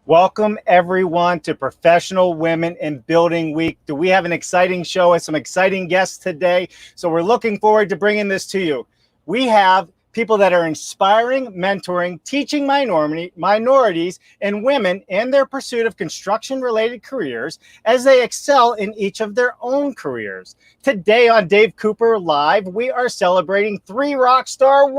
Welcome everyone to Professional Women in Building Week. Do we have an exciting show with some exciting guests today? So we're looking forward to bringing this to you. We have people that are inspiring, mentoring, teaching minorities and women in their pursuit of construction-related careers as they excel in each of their own careers. Today on Dave Cooper Live, we are celebrating these rock star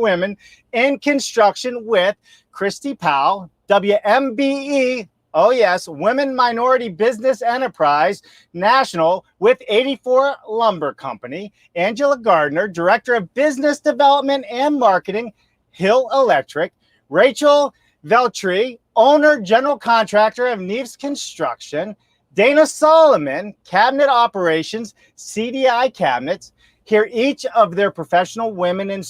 women in construction with Christy Powell, WMBE, oh yes, Women Minority Business Enterprise National with 84 Lumber Company, Angela Gardner, Director of Business Development and Marketing, Hill Electric, Rachel Veltri, Owner, General Contractor of Neves Construction, Dana Solomon, Cabinet Operations, CDI Cabinets. Hear each of their professional women in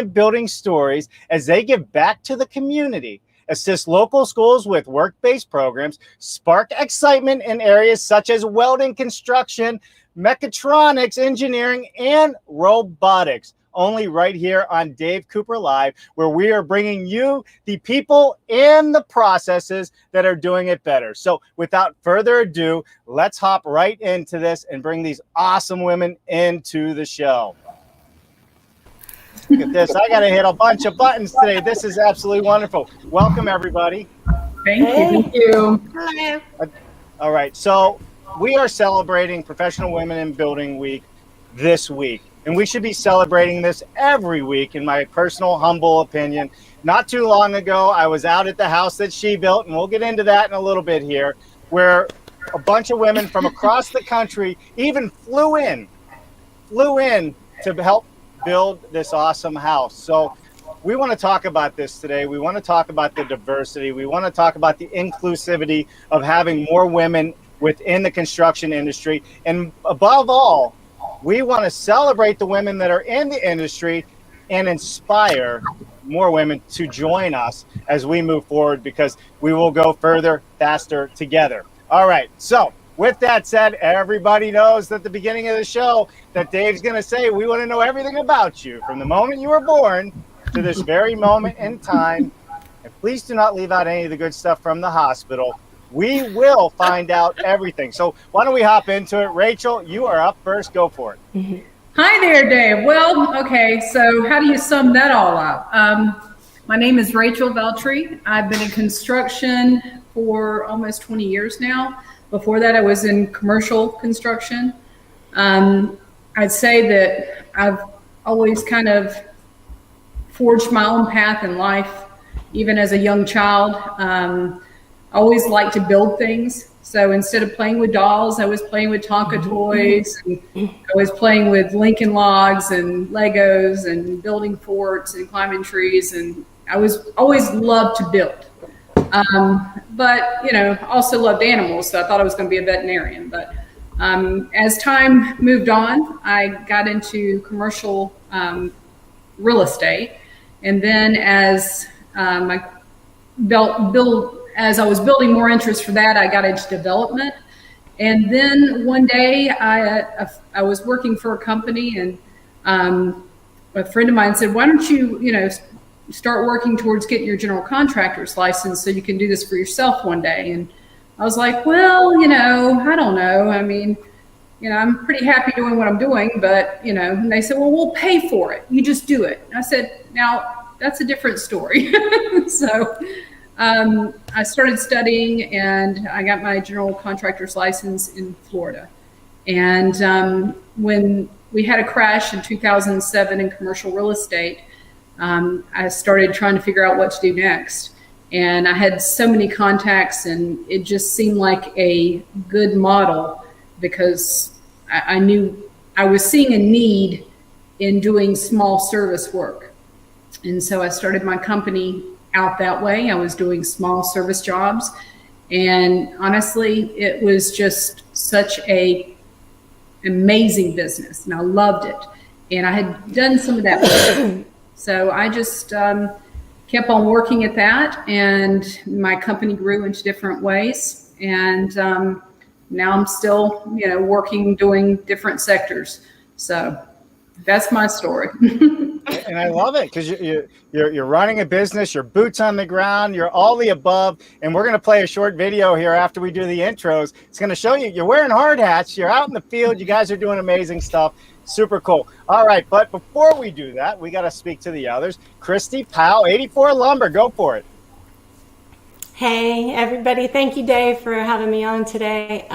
building stories as they give back to the community, assist local schools with work-based programs, spark excitement in areas such as welding, construction, mechatronics, engineering, and robotics. Only right here on Dave Cooper Live, where we are bringing you the people and the processes that are doing it better. So without further ado, let's hop right into this and bring these awesome women into the show. Look at this. I got to hit a bunch of buttons today. This is absolutely wonderful. Welcome, everybody. Thank you. Hello. All right. So we are celebrating Professional Women in Building Week this week. And we should be celebrating this every week, in my personal, humble opinion. Not too long ago, I was out at the house that she built, and we'll get into that in a little bit here, where a bunch of women from across the country even flew in to help build this awesome house. So we want to talk about this today. We want to talk about the diversity. We want to talk about the inclusivity of having more women within the construction industry. And above all, we want to celebrate the women that are in the industry and inspire more women to join us as we move forward, because we will go further, faster together. All right. So with that said, everybody knows at the beginning of the show that Dave's going to say, we want to know everything about you from the moment you were born to this very moment in time. And please do not leave out any of the good stuff from the hospital. We will find out everything. So why don't we hop into it? Rachel, you are up first. Go for it. Hi there, Dave. Well, okay, so how do you sum that all up? My name is Rachel Veltri. I've been in construction for almost 20 years now. Before that, I was in commercial construction. I'd say that I've always kind of forged my own path in life, even as a young child. Always liked to build things. So instead of playing with dolls, I was playing with Tonka toys. And I was playing with Lincoln logs and Legos and building forts and climbing trees. And I was always loved to build. But, also loved animals. So I thought I was going to be a veterinarian. But as time moved on, I got into commercial real estate. And then as as I was building more interest for that, I got into development. And then one day I was working for a company, and a friend of mine said, why don't you, start working towards getting your general contractor's license so you can do this for yourself one day. And I was like, well, I don't know. I mean, I'm pretty happy doing what I'm doing, but, and they said, well, we'll pay for it. You just do it. And I said, now that's a different story. So I started studying, and I got my general contractor's license in Florida. And when we had a crash in 2007 in commercial real estate, I started trying to figure out what to do next. And I had so many contacts, and it just seemed like a good model, because I knew I was seeing a need in doing small service work. And so I started my company out that way. I was doing small service jobs, and honestly, it was just such a amazing business, and I loved it. And I had done some of that before. So I just kept on working at that, and my company grew into different ways. And now I'm still, working, doing different sectors. So That's my story. And I love it because you're running a business, you're boots on the ground, you're all the above. And we're going to play a short video here after we do the intros. It's going to show you you're wearing hard hats, you're out in the field, you guys are doing amazing stuff. Super cool. All right, but before we do that, we got to speak to the others. Christy Powell, 84 Lumber, go for it. Hey, everybody. Thank you, Dave, for having me on today.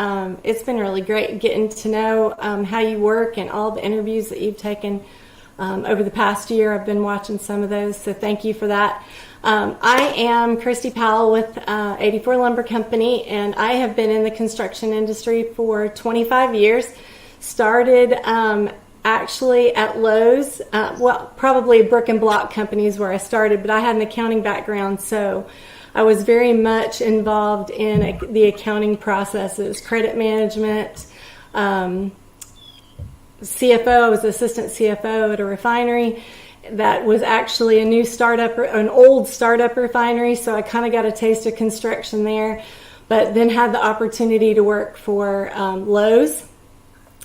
It's been really great getting to know how you work and all the interviews that you've taken over the past year. I've been watching some of those, so thank you for that. I am Christy Powell with 84 Lumber Company, and I have been in the construction industry for 25 years. Started actually at Lowe's, probably brick and block companies where I started, but I had an accounting background, so I was very much involved in the accounting processes, credit management, CFO. I was assistant CFO at a refinery that was actually a new startup, an old startup refinery, so I kind of got a taste of construction there, but then had the opportunity to work for Lowe's,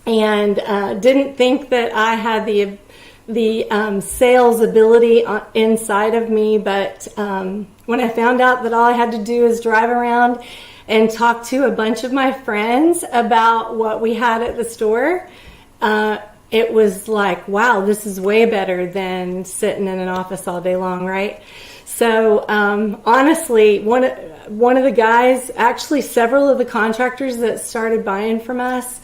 and didn't think that I had the sales ability inside of me, but when I found out that all I had to do is drive around and talk to a bunch of my friends about what we had at the store, it was like, wow, this is way better than sitting in an office all day long, right? So honestly, one of the guys, actually several of the contractors that started buying from us,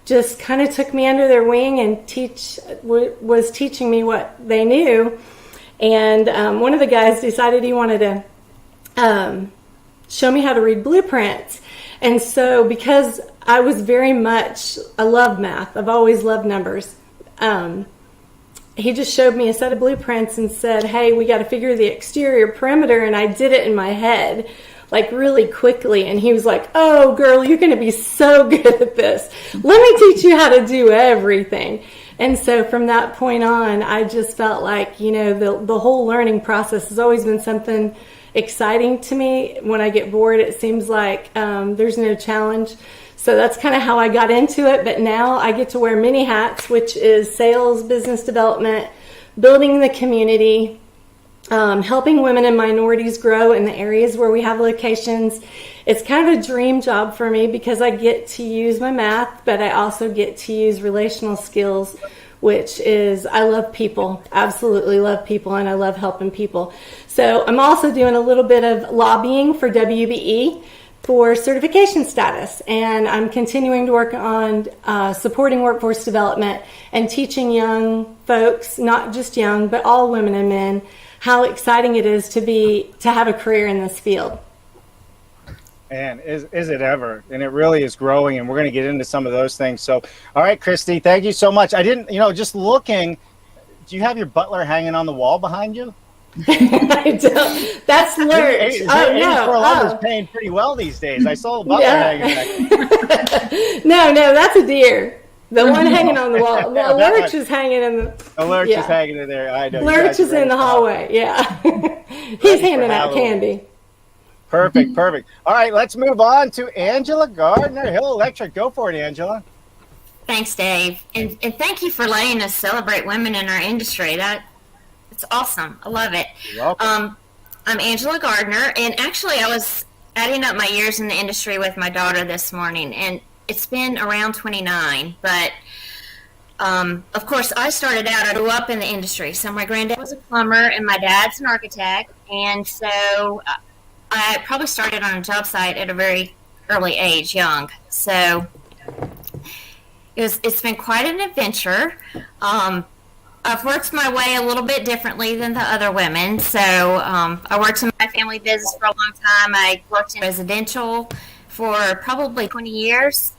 just kind of took me under their wing and was teaching me what they knew. And one of the guys decided he wanted to show me how to read blueprints. And so because I love math. I've always loved numbers. He just showed me a set of blueprints and said, hey, we got to figure the exterior perimeter. And I did it in my head, like really quickly. And he was like, oh, girl, you're going to be so good at this. Let me teach you how to do everything. And so from that point on, I just felt like, the whole learning process has always been something exciting to me. When I get bored, it seems like there's no challenge. So that's kind of how I got into it. But now I get to wear many hats, which is sales, business development, building the community, helping women and minorities grow in the areas where we have locations. It's kind of a dream job for me because I get to use my math, but I also get to use relational skills, which is, I love people, absolutely love people, and I love helping people. So I'm also doing a little bit of lobbying for WBE for certification status, and I'm continuing to work on supporting workforce development and teaching young folks, not just young, but all women and men, how exciting it is to have a career in this field. And is it ever? And it really is growing, and we're going to get into some of those things. So, all right, Christy, thank you so much. I didn't, just looking, do you have your butler hanging on the wall behind you? I don't. That's Lurch. Oh, no. Lumber's paying pretty well these days. I saw the butler hanging back. No, that's a deer. The one hanging on the wall. No, Lurch is hanging in the... The Lurch is hanging in there. I know. Lurch is in the hallway, He's handing out candy. Perfect. All right, let's move on to Angela Gardner, Hill Electric. Go for it, Angela. Thanks, Dave. And thank you for letting us celebrate women in our industry. It's awesome. I love it. You're welcome. I'm Angela Gardner, and actually I was adding up my years in the industry with my daughter this morning, and it's been around 29, but of course I started out, I grew up in the industry. So my granddad was a plumber and my dad's an architect, and so I probably started on a job site at a very early age, young. So it's been quite an adventure. I've worked my way a little bit differently than the other women. So I worked in my family business for a long time. I worked in residential for probably 20 years.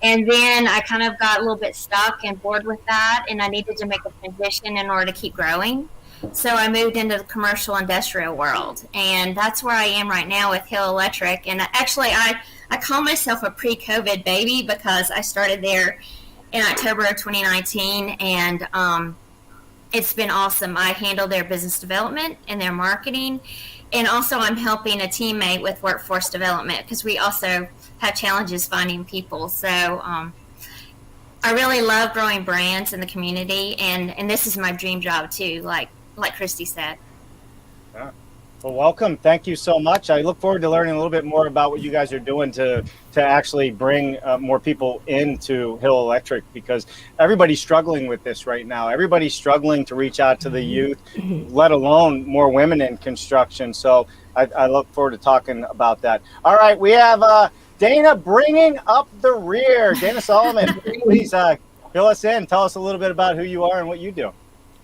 And then I kind of got a little bit stuck and bored with that, and I needed to make a transition in order to keep growing. So I moved into the commercial industrial world, and that's where I am right now with Hill Electric. And actually, I call myself a pre-COVID baby because I started there in October of 2019, and it's been awesome. I handle their business development and their marketing, and also I'm helping a teammate with workforce development because we also have challenges finding people. So I really love growing brands in the community, and this is my dream job too, like Christy said. Yeah. Well, welcome. Thank you so much. I look forward to learning a little bit more about what you guys are doing to actually bring more people into Hill Electric, because everybody's struggling with this right now. Everybody's struggling to reach out to the youth, let alone more women in construction. So I look forward to talking about that. All right, we have Dana bringing up the rear. Dana Solomon, please fill us in. Tell us a little bit about who you are and what you do.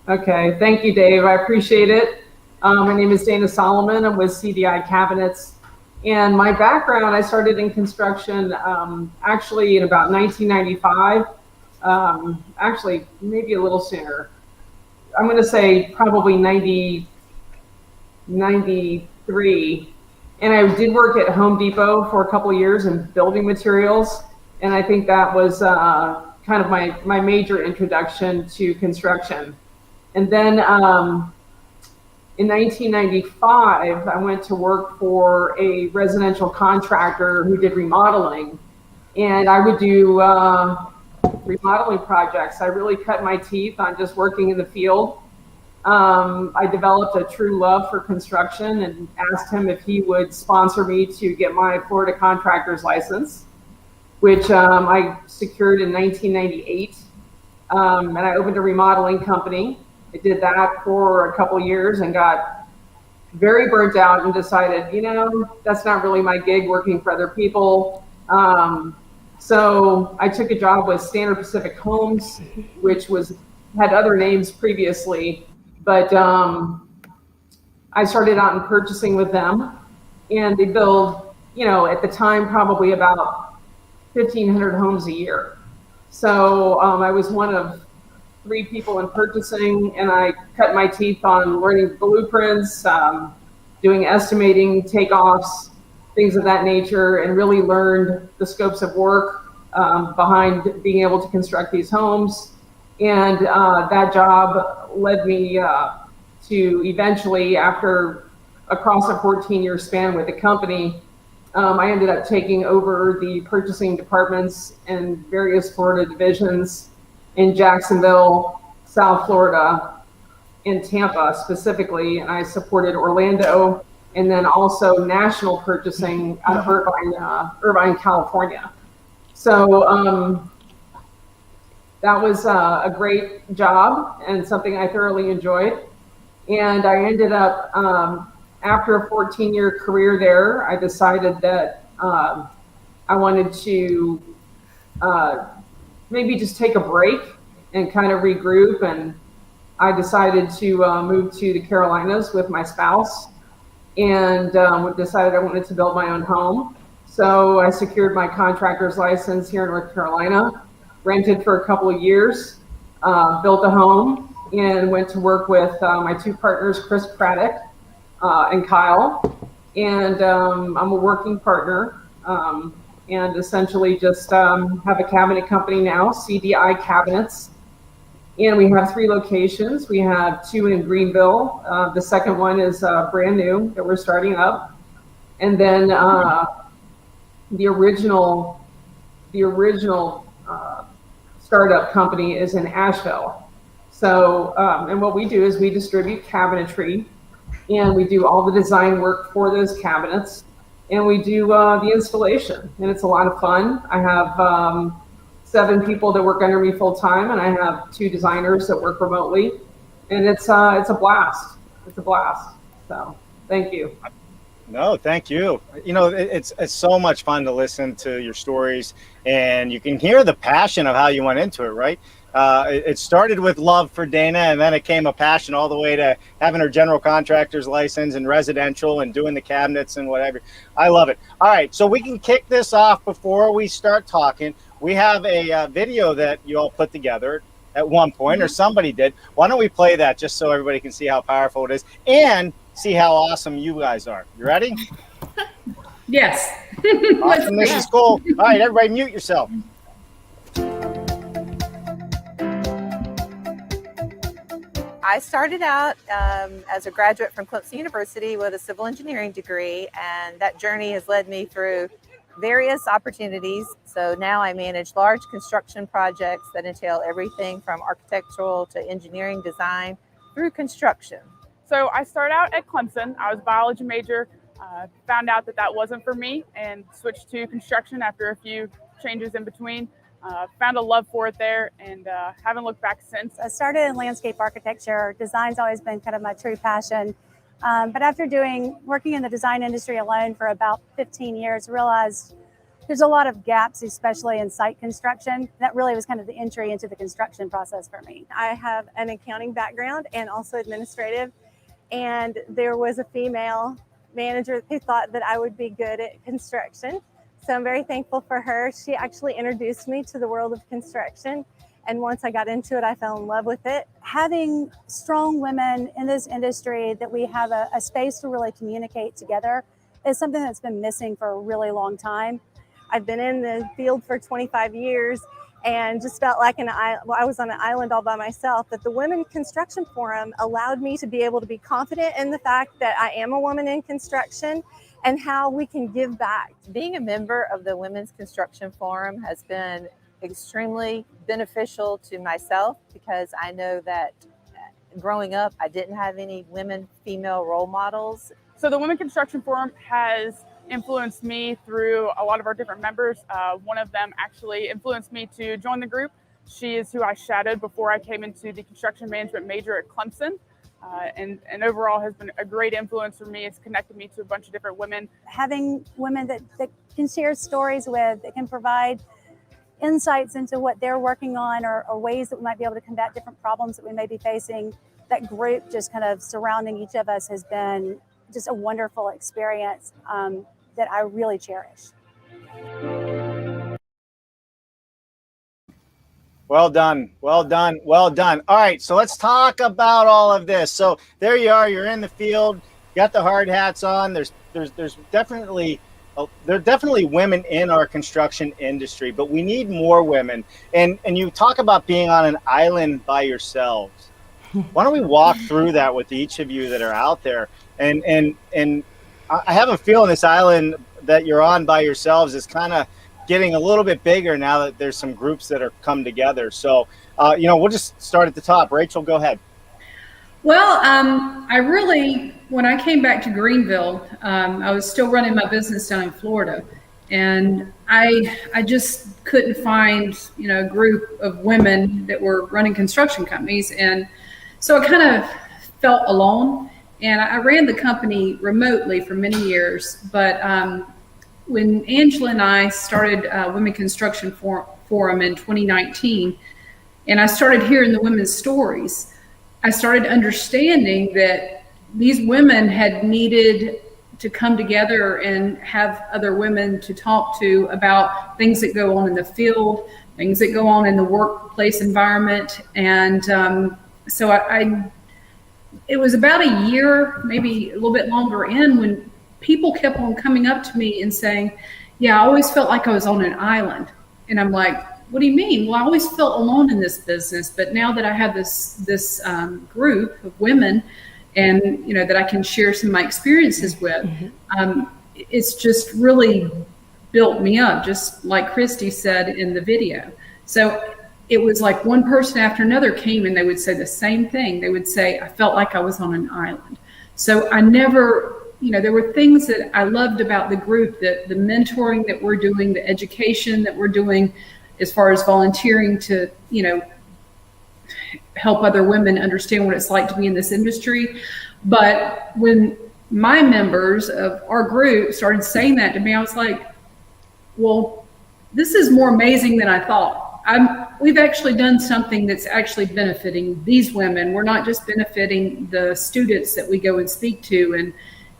Okay, thank you, Dave. I appreciate it. My name is Dana Solomon. I'm with CDI Cabinets. And my background, I started in construction actually in about 1995. Actually, maybe a little sooner. I'm going to say probably 93. And I did work at Home Depot for a couple of years in building materials. And I think that was kind of my major introduction to construction. And then in 1995, I went to work for a residential contractor who did remodeling, and I would do remodeling projects. I really cut my teeth on just working in the field. I developed a true love for construction and asked him if he would sponsor me to get my Florida contractor's license, which I secured in 1998. And I opened a remodeling company. I did that for a couple of years and got very burnt out and decided, that's not really my gig, working for other people. So I took a job with Standard Pacific Homes, which had other names previously, but I started out in purchasing with them, and they build, at the time, probably about 1,500 homes a year. So I was one of 3 people in purchasing, and I cut my teeth on learning blueprints, doing estimating, takeoffs, things of that nature, and really learned the scopes of work behind being able to construct these homes. And that job led me to eventually, after across a 14-year span with the company, I ended up taking over the purchasing departments in various Florida divisions in Jacksonville, South Florida, and Tampa specifically, and I supported Orlando, and then also national purchasing out of Irvine, California. So that was a great job and something I thoroughly enjoyed. And I ended up, after a 14-year career there, I decided that I wanted to maybe just take a break and kind of regroup. And I decided to move to the Carolinas with my spouse, and decided I wanted to build my own home. So I secured my contractor's license here in North Carolina, rented for a couple of years, built a home, and went to work with my 2 partners, Chris Craddock and Kyle. And I'm a working partner, and essentially just have a cabinet company now, CDI Cabinets. And we have 3 locations. We have 2 in Greenville. The second one is brand new that we're starting up. And then the original startup company is in Asheville. So, and what we do is we distribute cabinetry, and we do all the design work for those cabinets, and we do the installation, and it's a lot of fun. I have 7 people that work under me full time, and I have 2 designers that work remotely, and it's a blast. It's a blast. So, thank you. No, thank you. It's so much fun to listen to your stories, and you can hear the passion of how you went into it, right? It started with love for Dana, and then it came a passion all the way to having her general contractor's license and residential and doing the cabinets and whatever. I love it. All right, so we can kick this off before we start talking. We have a video that you all put together at one point, or somebody did. Why don't we play that just so everybody can see how powerful it is and see how awesome you guys are. You ready? Yes. Awesome. This is cool. All right, everybody mute yourself. I started out as a graduate from Clemson University with a civil engineering degree, and that journey has led me through various opportunities. So now I manage large construction projects that entail everything from architectural to engineering design through construction. So I started out at Clemson. I was a biology major, found out that wasn't for me and switched to construction after a few changes in between. Found a love for it there and haven't looked back since. I started in landscape architecture. Design's always been kind of my true passion. But after working in the design industry alone for about 15 years, realized there's a lot of gaps, especially in site construction. That really was kind of the entry into the construction process for me. I have an accounting background and also administrative. And there was a female manager who thought that I would be good at construction. So I'm very thankful for her. She actually introduced me to the world of construction. And once I got into it, I fell in love with it. Having strong women in this industry that we have a space to really communicate together is something that's been missing for a really long time. I've been in the field for 25 years and just felt like I was on an island all by myself. But the Women Construction Forum allowed me to be able to be confident in the fact that I am a woman in construction and how we can give back. Being a member of the Women's Construction Forum has been extremely beneficial to myself because I know that growing up, I didn't have any female role models. So the Women Construction Forum has influenced me through a lot of our different members. One of them actually influenced me to join the group. She is who I shadowed before I came into the construction management major at Clemson. And overall has been a great influence for me. It's connected me to a bunch of different women. Having women that can share stories with, that can provide insights into what they're working on or ways that we might be able to combat different problems that we may be facing. That group just kind of surrounding each of us has been just a wonderful experience that I really cherish. Well done. Well done. Well done. All right. So let's talk about all of this. So there you are. You're in the field. Got the hard hats on. There's definitely women in our construction industry, but we need more women. And you talk about being on an island by yourselves. Why don't we walk through that with each of you that are out there? And I have a feeling this island that you're on by yourselves is kind of getting a little bit bigger now that there's some groups that are come together. So, we'll just start at the top. Rachel, go ahead. Well, when I came back to Greenville, I was still running my business down in Florida, and I just couldn't find, a group of women that were running construction companies. And so I kind of felt alone, and I ran the company remotely for many years. But when Angela and I started Women Construction Forum in 2019, and I started hearing the women's stories, I started understanding that these women had needed to come together and have other women to talk to about things that go on in the field, things that go on in the workplace environment. And so it was about a year, maybe a little bit longer in, when people kept on coming up to me and saying, yeah, I always felt like I was on an island. And I'm like, what do you mean? Well, I always felt alone in this business, but now that I have this group of women and, that I can share some of my experiences with, it's just really built me up, just like Christy said in the video. So it was like one person after another came and they would say the same thing. They would say, I felt like I was on an island. So I never, there were things that I loved about the group, that the mentoring that we're doing, the education that we're doing, as far as volunteering to, help other women understand what it's like to be in this industry. But when my members of our group started saying that to me, I was like, well, this is more amazing than I thought. We've actually done something that's actually benefiting these women. We're not just benefiting the students that we go and speak to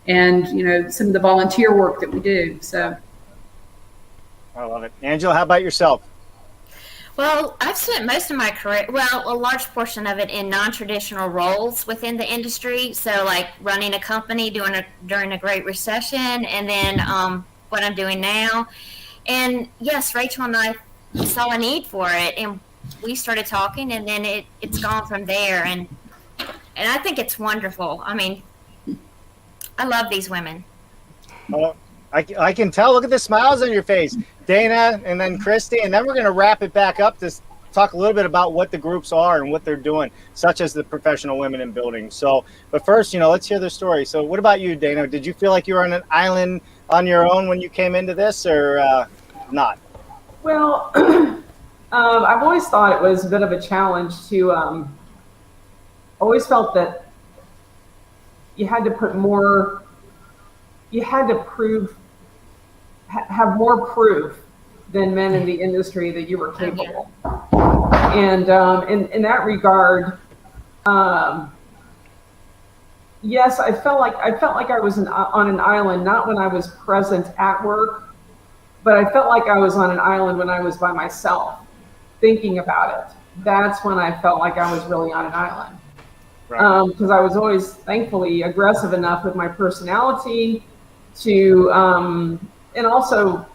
and some of the volunteer work that we do. So I love it. Angela, how about yourself? Well, I've spent most of my career, a large portion of it in non-traditional roles within the industry. So like running a company during a Great Recession, and then what I'm doing now. And yes, Rachel and I saw a need for it, and we started talking, and then it's gone from there. And I think it's wonderful. I mean, I love these women. I can tell. Look at the smiles on your face, Dana, and then Christy, and then we're going to wrap it back up to talk a little bit about what the groups are and what they're doing, such as the Professional Women in Building. So, but first, let's hear their story. So, what about you, Dana? Did you feel like you were on an island on your own when you came into this, or not? Well, I've always thought it was a bit of a challenge to. Always felt that you had to put more. You had to have more proof than men in the industry that you were capable. And in that regard, yes, I felt like I was on an island, not when I was present at work, but I felt like I was on an island when I was by myself, thinking about it. That's when I felt like I was really on an island. Right. Because I was always, thankfully, aggressive enough with my personality to, and also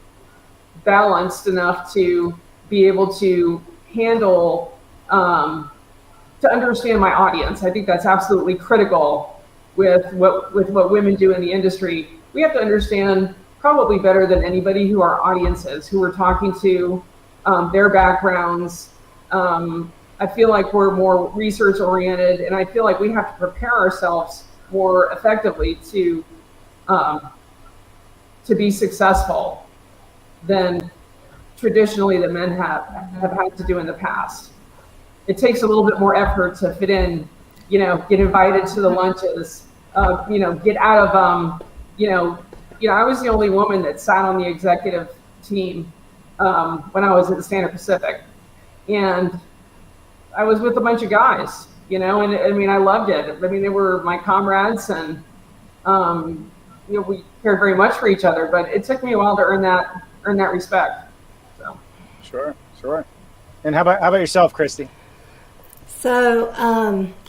balanced enough to be able to handle, to understand my audience. I think that's absolutely critical with what women do in the industry. We have to understand probably better than anybody who our audience is, who we're talking to, their backgrounds. I feel like we're more research oriented, and I feel like we have to prepare ourselves more effectively to be successful than traditionally the men have had to do in the past. It takes a little bit more effort to fit in, get invited to the lunches, get out of, I was the only woman that sat on the executive team when I was at the Standard Pacific. And I was with a bunch of guys, and I loved it. They were my comrades, and we cared very much for each other, but it took me a while to earn that respect. So. Sure. And how about yourself, Christy? So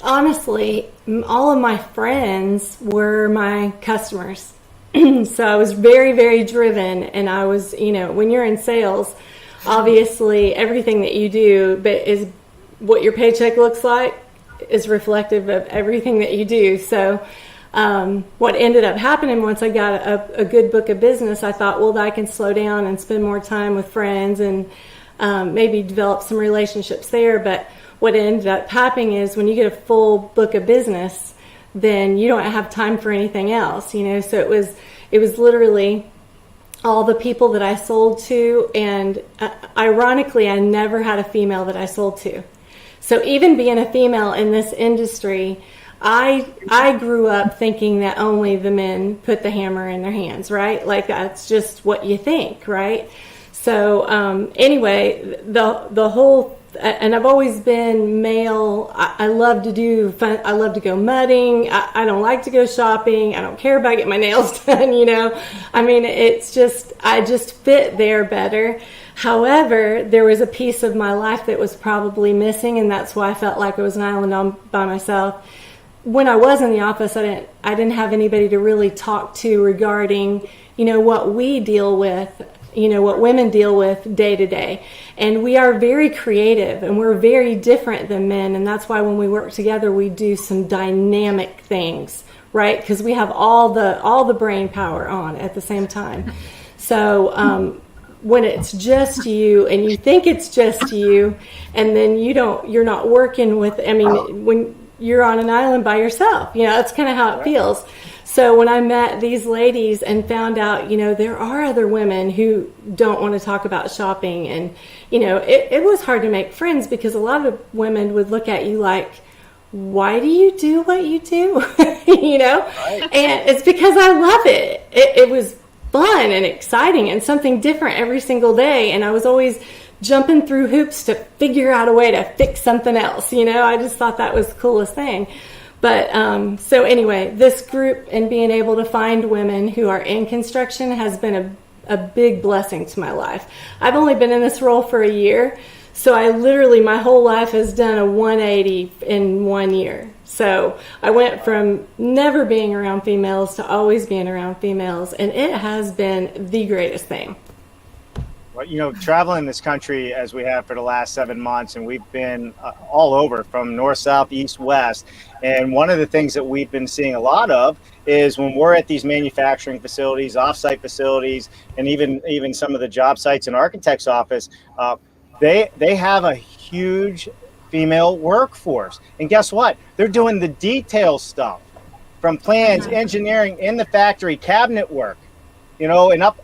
honestly, all of my friends were my customers. So I was very, very driven, and I was, when you're in sales, obviously everything that you do is what your paycheck looks like is reflective of everything that you do. So what ended up happening once I got a good book of business, I thought, well, I can slow down and spend more time with friends and maybe develop some relationships there. But what ended up happening is when you get a full book of business, then you don't have time for anything else, So it was literally all the people that I sold to, and ironically, I never had a female that I sold to. So even being a female in this industry, I grew up thinking that only the men put the hammer in their hands, right? Like that's just what you think, right? So anyway, the whole, and I've always been male. I love to do fun. I love to go mudding. I don't like to go shopping. I don't care about getting my nails done, it's just, I just fit there better. However, there was a piece of my life that was probably missing, and that's why I felt like I was an island by myself. When I was in the office, I didn't have anybody to really talk to regarding, what we deal with, what women deal with day to day. And we are very creative, and we're very different than men, and that's why when we work together, we do some dynamic things, right? Because we have all the brain power on at the same time. So when it's just you and you think it's just you, and then you're not working with, when you're on an island by yourself, that's kind of how it feels. So when I met these ladies and found out, there are other women who don't want to talk about shopping, and, it was hard to make friends because a lot of women would look at you like, why do you do what you do? Right. And it's because I love it. It was fun and exciting and something different every single day. And I was always jumping through hoops to figure out a way to fix something else. I just thought that was the coolest thing. But so anyway, this group and being able to find women who are in construction has been a big blessing to my life. I've only been in this role for a year, so I literally, my whole life has done a 180 in 1 year. So I went from never being around females to always being around females, and it has been the greatest thing. Well, traveling this country as we have for the last 7 months, and we've been all over from north, south, east, west. And one of the things that we've been seeing a lot of is when we're at these manufacturing facilities, offsite facilities, and even some of the job sites in architect's office, they have a huge female workforce. And guess what? They're doing the detail stuff from plans, engineering, in the factory, cabinet work. And up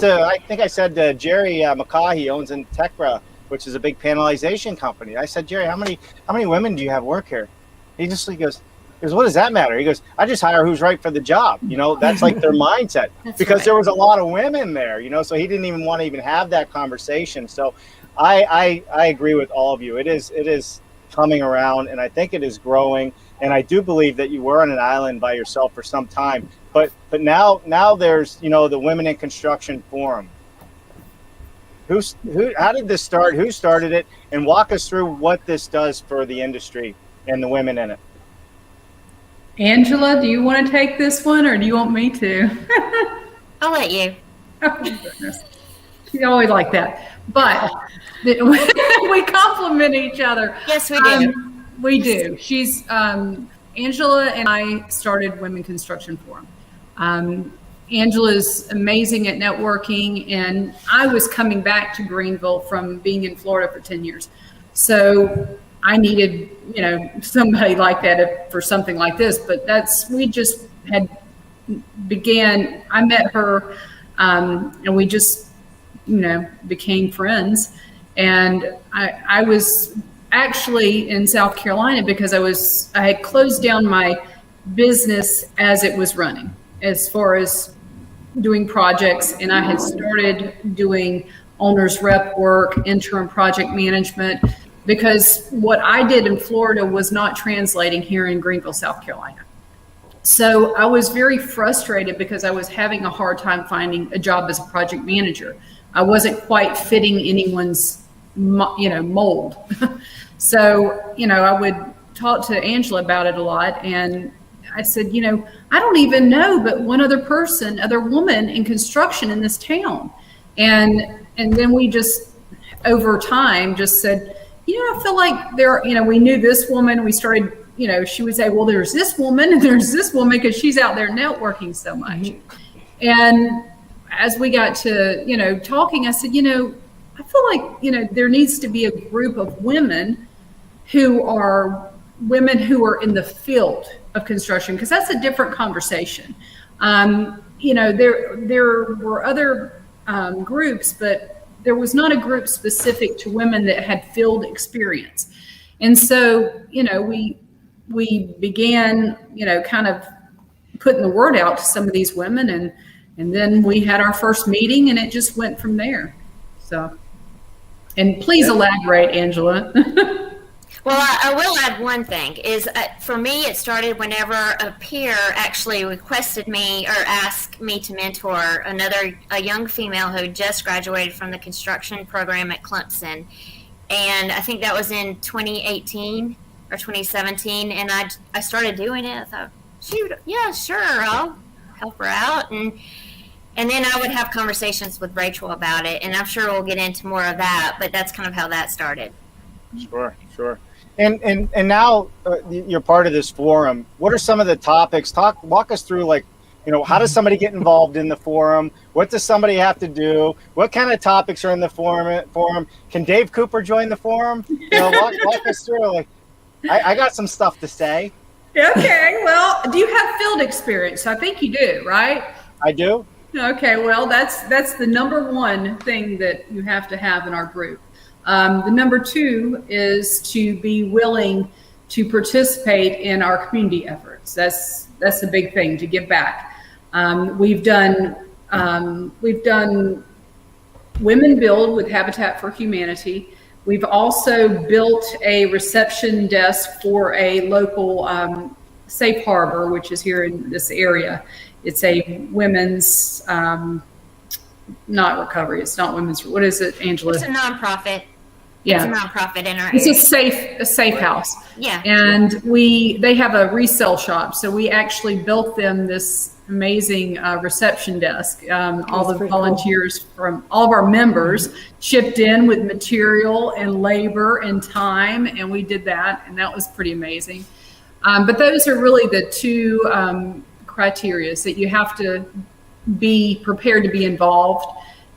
to, I think I said to Jerry McCaw, owns Integra, which is a big panelization company. I said, Jerry, how many women do you have work here? He goes, what does that matter? He goes, I just hire who's right for the job. That's like their mindset. Because there was a lot of women there, so he didn't even want to even have that conversation. So I agree with all of you. It is coming around, and I think it is growing. And I do believe that you were on an island by yourself for some time. But now there's, the Women in Construction Forum. How did this start? Who started it? And walk us through what this does for the industry and the women in it. Angela, do you want to take this one, or do you want me to? I'll let you. Oh, goodness. She's always like that. But we compliment each other. Yes, we do. We do. She's Angela and I started Women Construction Forum. Angela's amazing at networking, and I was coming back to Greenville from being in Florida for 10 years. So I needed, somebody like that for something like this. But we just had I met her, and we just, became friends. And I was actually in South Carolina because I had closed down my business as it was running, as far as doing projects, and I had started doing owner's rep work, interim project management, because what I did in Florida was not translating here in Greenville, South Carolina. So I was very frustrated because I was having a hard time finding a job as a project manager. I wasn't quite fitting anyone's mold. So, I would talk to Angela about it a lot. And I said, I don't even know but one other woman in construction in this town. And then we just, over time, just said, I feel like we knew this woman. We started, she would say, well, there's this woman and there's this woman, because she's out there networking so much. Mm-hmm. And as we got to, talking, I said, I feel like, there needs to be a group of women who are in the field of construction, because that's a different conversation. There were other groups, but there was not a group specific to women that had field experience. And so, we began, kind of putting the word out to some of these women, and then we had our first meeting, and it just went from there. So, and please elaborate, Angela. Well, I will add one thing is for me, it started whenever a peer actually requested me or asked me to mentor a young female who just graduated from the construction program at Clemson. And I think that was in 2018 or 2017. And I started doing it. I thought, shoot, yeah, sure, I'll help her out. And then I would have conversations with Rachel about it. And I'm sure we'll get into more of that, but that's kind of how that started. Sure. And now you're part of this forum. What are some of the topics? Walk us through, how does somebody get involved in the forum? What does somebody have to do? What kind of topics are in the forum? Can Dave Cooper join the forum? Walk us through. I got some stuff to say. Okay. Well, do you have field experience? I think you do, right? I do. Okay. Well, that's the number one thing that you have to have in our group. The number two is to be willing to participate in our community efforts. That's a big thing, to give back. We've done Women Build with Habitat for Humanity. We've also built a reception desk for a local safe harbor, which is here in this area. It's a women's, not recovery. It's not women's. What is it, Angela? It's a nonprofit. Yeah. It's a nonprofit in our It's area. a safe house. Yeah. And they have a resale shop. So we actually built them this amazing reception desk. All the volunteers from all of our members chipped in with material and labor and time, and we did that, and that was pretty amazing. But those are really the two criteria that you have to be prepared to be involved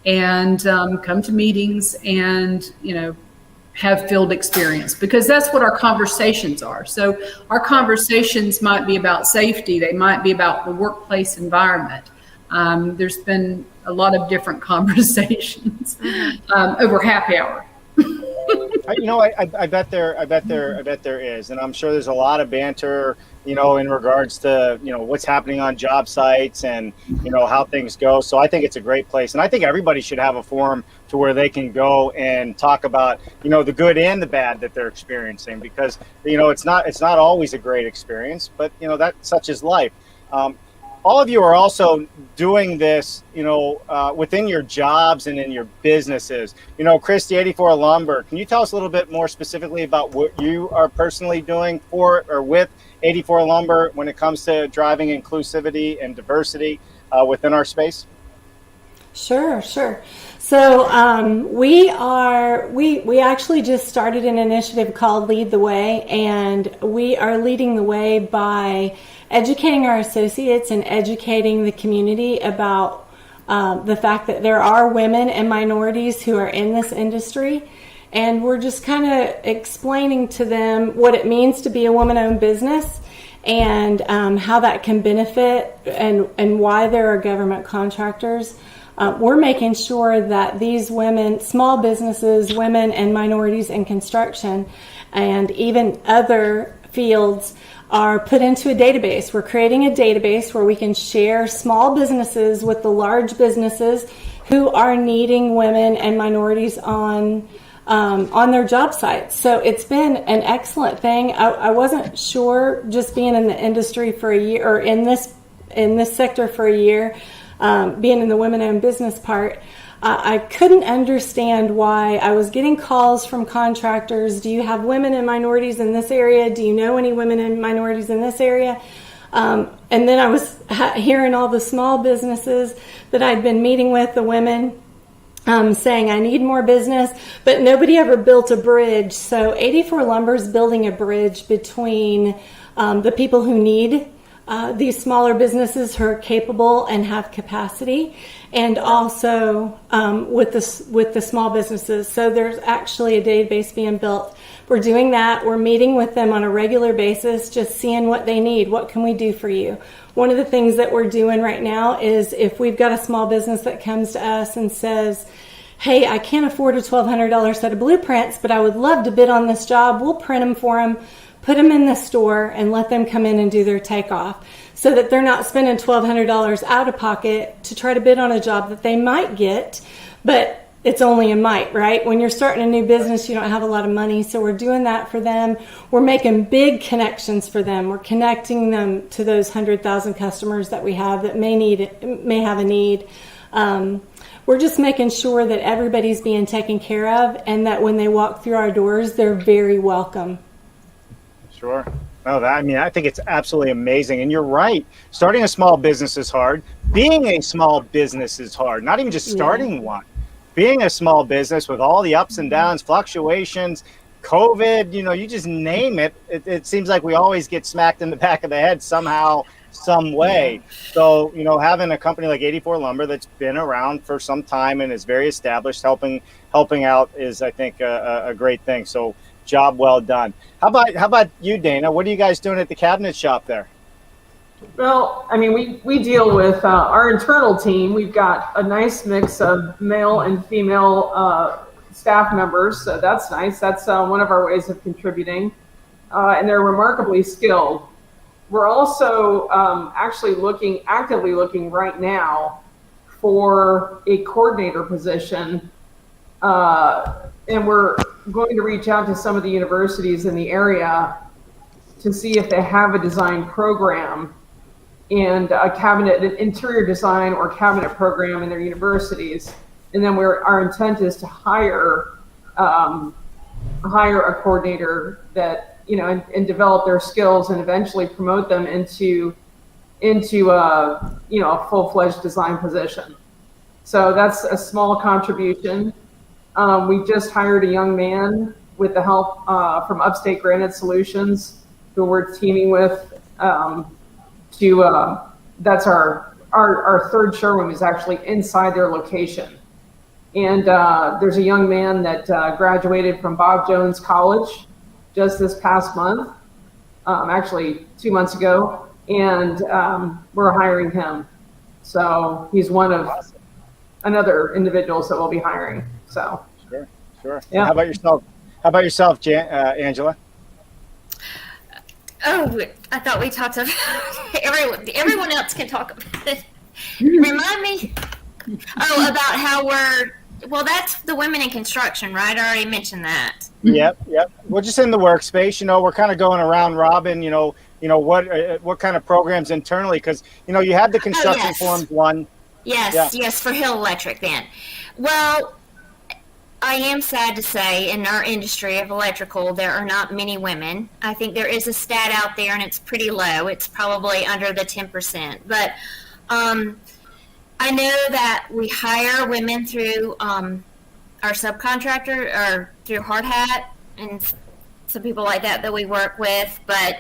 and come to meetings and, have field experience, because that's what our conversations are. So our conversations might be about safety. They might be about the workplace environment. There's been a lot of different conversations over happy hour. I bet there is, and I'm sure there's a lot of banter, in regards to what's happening on job sites and how things go. So I think it's a great place, and I think everybody should have a forum to where they can go and talk about the good and the bad that they're experiencing, because it's not always a great experience, but that such is life. All of you are also doing this, within your jobs and in your businesses. Christy, 84 Lumber, can you tell us a little bit more specifically about what you are personally doing for or with 84 Lumber when it comes to driving inclusivity and diversity within our space? Sure. So we actually just started an initiative called Lead the Way, and we are leading the way by educating our associates and educating the community about the fact that there are women and minorities who are in this industry. And we're just kind of explaining to them what it means to be a woman-owned business and how that can benefit and why there are government contractors. We're making sure that these women, small businesses, women and minorities in construction, and even other fields are put into a database. We're creating a database where we can share small businesses with the large businesses who are needing women and minorities on their job sites. So it's been an excellent thing. I wasn't sure, just being in the industry for a year, or in this sector for a year, being in the women-owned business part, I couldn't understand why I was getting calls from contractors. Do you have women and minorities in this area? Do you know any women and minorities in this area? And then I was hearing all the small businesses that I'd been meeting with, the women, saying I need more business, but nobody ever built a bridge. So 84 Lumber is building a bridge between the people who need these smaller businesses who are capable and have capacity, and also with the small businesses. So there's actually a database being built. We're doing that. We're meeting with them on a regular basis, just seeing what they need. What can we do for you? One of the things that we're doing right now is, if we've got a small business that comes to us and says, hey, I can't afford a $1,200 set of blueprints, but I would love to bid on this job, we'll print them for them, put them in the store, and let them come in and do their takeoff, so that they're not spending $1,200 out of pocket to try to bid on a job that they might get, but it's only a might, right? When you're starting a new business, you don't have a lot of money, so we're doing that for them. We're making big connections for them. We're connecting them to those 100,000 customers that we have that may have a need. We're just making sure that everybody's being taken care of, and that when they walk through our doors, they're very welcome. Sure. No, I think it's absolutely amazing. And you're right. Starting a small business is hard. Being a small business is hard. Not even just starting one. Being a small business with all the ups and downs, fluctuations, COVID, you just name it. It seems like we always get smacked in the back of the head somehow, some way. So, having a company like 84 Lumber that's been around for some time and is very established, helping out is, I think, a great thing. So, job well done. How about you, Dana? What are you guys doing at the cabinet shop there? Well, we deal with our internal team. We've got a nice mix of male and female staff members, so that's nice. That's one of our ways of contributing, and they're remarkably skilled. We're also actively looking right now for a coordinator position, and we're going to reach out to some of the universities in the area to see if they have a design program and an interior design or cabinet program in their universities. And then our intent is to hire hire a coordinator that, and develop their skills and eventually promote them into a full-fledged design position. So that's a small contribution. We just hired a young man with the help from Upstate Granite Solutions, who we're teaming with. That's our third showroom is actually inside their location. And there's a young man that graduated from Bob Jones College just this past month, actually 2 months ago, and we're hiring him. So he's one of another individuals that we'll be hiring. So Sure. Yeah. How about yourself, Angela? Oh, I thought we talked about everyone else can talk about it. Remind me. Oh, about how that's the women in construction, right? I already mentioned that. Yep. We're just in the workspace. We're kind of going around robin. What kind of programs internally? Because you had the construction forums one. Yes, for Hill Electric. Then, well, I am sad to say in our industry of electrical, there are not many women. I think there is a stat out there, and it's pretty low. It's probably under the 10%. But I know that we hire women through our subcontractor or through Hard Hat and some people like that we work with, but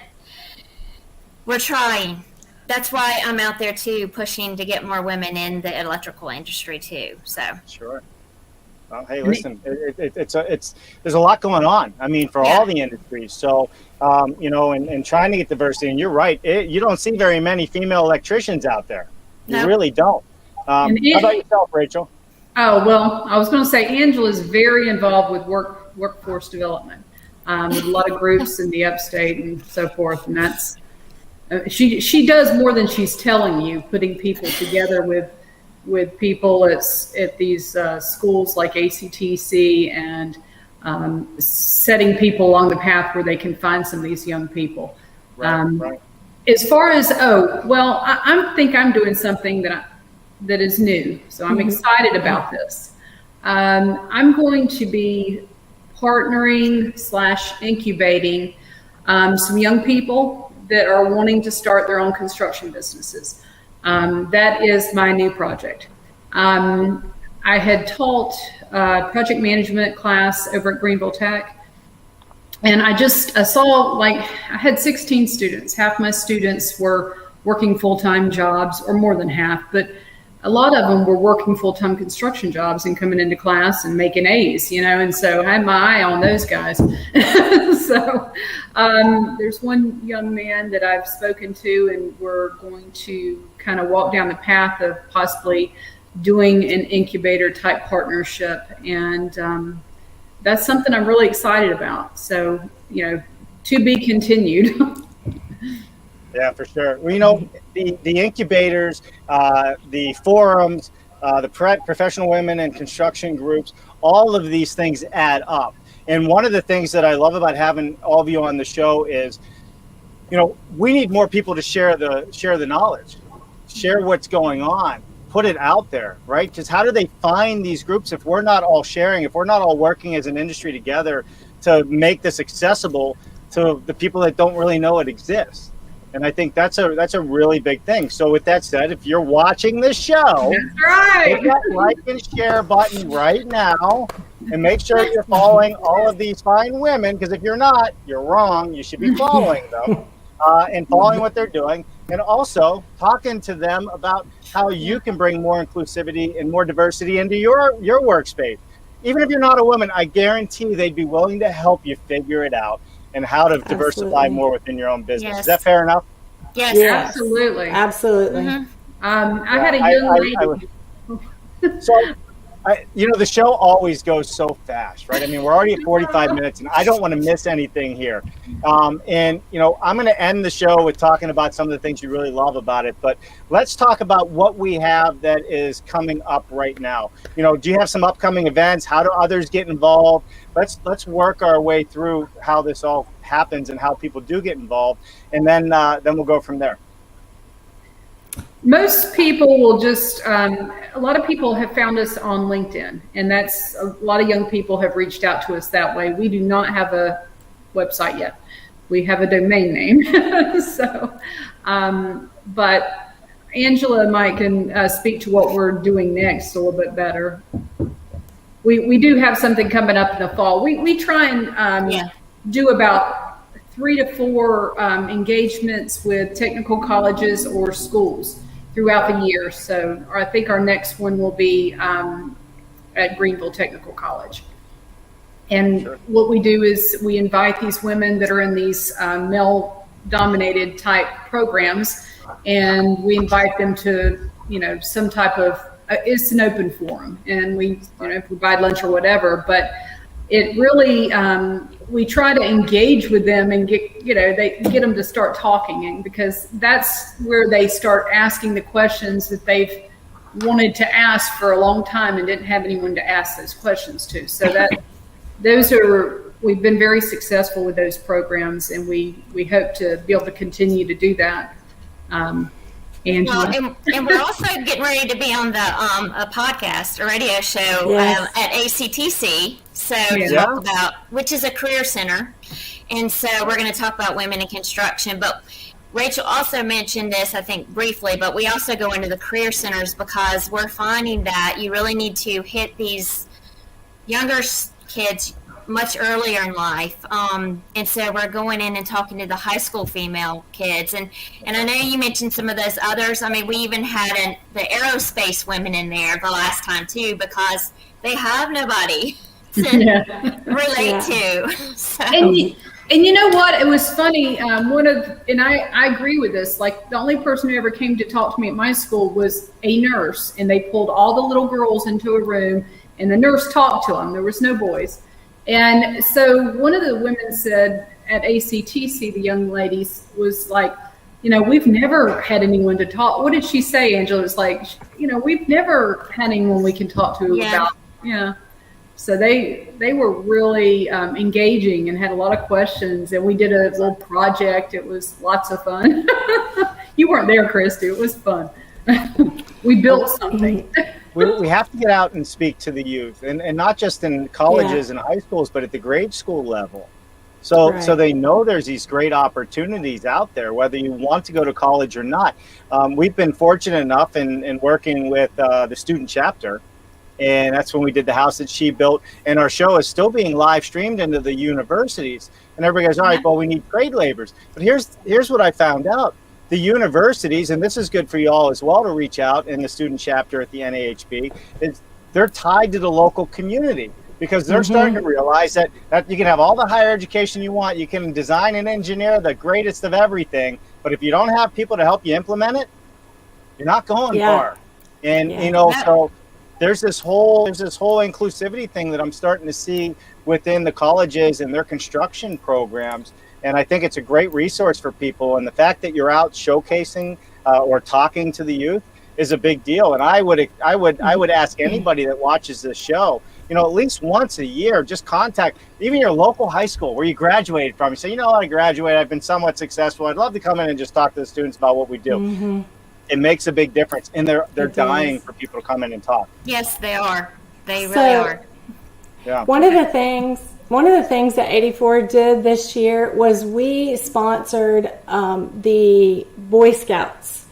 we're trying. That's why I'm out there too, pushing to get more women in the electrical industry too. So Sure. Well, hey, listen, there's a lot going on. I mean, for all the industries. So, and trying to get diversity. And you're right. You don't see very many female electricians out there. You really don't. How about yourself, Rachel? Oh, well, I was going to say Angela is very involved with workforce development, with a lot of groups in the upstate and so forth. And that's, she does more than she's telling you, putting people together with people at these schools like ACTC and setting people along the path where they can find some of these young people. Right. As far as, I think I'm doing something that is new. So I'm excited about this. I'm going to be partnering / incubating some young people that are wanting to start their own construction businesses. That is my new project. I had taught project management class over at Greenville Tech. And I saw, I had 16 students. Half my students were working full-time jobs, or more than half, but a lot of them were working full-time construction jobs and coming into class and making A's, and so I had my eye on those guys. So there's one young man that I've spoken to, and we're going to kind of walk down the path of possibly doing an incubator type partnership. And that's something I'm really excited about. So, to be continued. Yeah, for sure. Well, the incubators, the forums, the professional women and construction groups, all of these things add up. And one of the things that I love about having all of you on the show is, we need more people to share the knowledge, share what's going on, put it out there, right? Because how do they find these groups if we're not all sharing, if we're not all working as an industry together to make this accessible to the people that don't really know it exists? And I think that's a really big thing. So with that said, if you're watching this show, That's right. hit that like and share button right now, and make sure you're following all of these fine women, because if you're not, you're wrong. You should be following them and following what they're doing, and also talking to them about how you can bring more inclusivity and more diversity into your workspace. Even if you're not a woman, I guarantee they'd be willing to help you figure it out and how to diversify more within your own business. Yes. Is that fair enough? yes, Absolutely. Absolutely. I had a young lady. The show always goes so fast, right? I mean, we're already at 45 minutes, and I don't want to miss anything here. I'm going to end the show with talking about some of the things you really love about it. But let's talk about what we have that is coming up right now. Do you have some upcoming events? How do others get involved? Let's work our way through how this all happens and how people do get involved, and then we'll go from there. Most people will just, a lot of people have found us on LinkedIn, and that's a lot of young people have reached out to us that way. We do not have a website yet. We have a domain name. So, but Angela might can speak to what we're doing next a little bit better. We do have something coming up in the fall. We try and do about 3 to 4 engagements with technical colleges or schools throughout the year. So I think our next one will be at Greenville Technical College. And what we do is we invite these women that are in these male-dominated type programs, and we invite them to, some type of, it's an open forum, and we, provide lunch or whatever, but it really, we try to engage with them and get them to start talking, and because that's where they start asking the questions that they've wanted to ask for a long time and didn't have anyone to ask those questions to. So we've been very successful with those programs, and we hope to be able to continue to do that. Angela. Well, and we're also getting ready to be on the a podcast, a radio show at ACTC. So to talk about, which is a career center, and so we're going to talk about women in construction. But Rachel also mentioned this, I think, briefly. But we also go into the career centers because we're finding that you really need to hit these younger kids much earlier in life, and so we're going in and talking to the high school female kids, and I know you mentioned some of those others. I mean, we even had the aerospace women in there the last time too, because they have nobody to relate to. So. And you know what? It was funny. I agree with this. Like, the only person who ever came to talk to me at my school was a nurse, and they pulled all the little girls into a room, and the nurse talked to them. There was no boys. And so one of the women said at ACTC, the young ladies, was like, we've never had anyone to talk. What did she say, Angela? It was like, we've never had anyone we can talk to about. Yeah. So they were really engaging and had a lot of questions. And we did a little project. It was lots of fun. You weren't there, Christy. It was fun. We built something. We have to get out and speak to the youth, and not just in colleges and high schools, but at the grade school level. So they know there's these great opportunities out there, whether you want to go to college or not. We've been fortunate enough in working with the student chapter, and that's when we did the house that she built. And our show is still being live streamed into the universities. And everybody goes, all right, well, we need trade laborers. But here's what I found out. The universities, and this is good for you all as well to reach out in the student chapter at the NAHB, is they're tied to the local community, because they're starting to realize that you can have all the higher education you want, you can design and engineer the greatest of everything, but if you don't have people to help you implement it, you're not going far. And so there's this whole inclusivity thing that I'm starting to see within the colleges and their construction programs. And I think it's a great resource for people. And the fact that you're out showcasing or talking to the youth is a big deal. And I would ask anybody that watches this show, at least once a year, just contact even your local high school where you graduated from. You say, I graduated, I've been somewhat successful. I'd love to come in and just talk to the students about what we do. It makes a big difference. And they're dying for people to come in and talk. Yes, they are. They really are. Yeah. One of the things that 84 did this year was we sponsored the Boy Scouts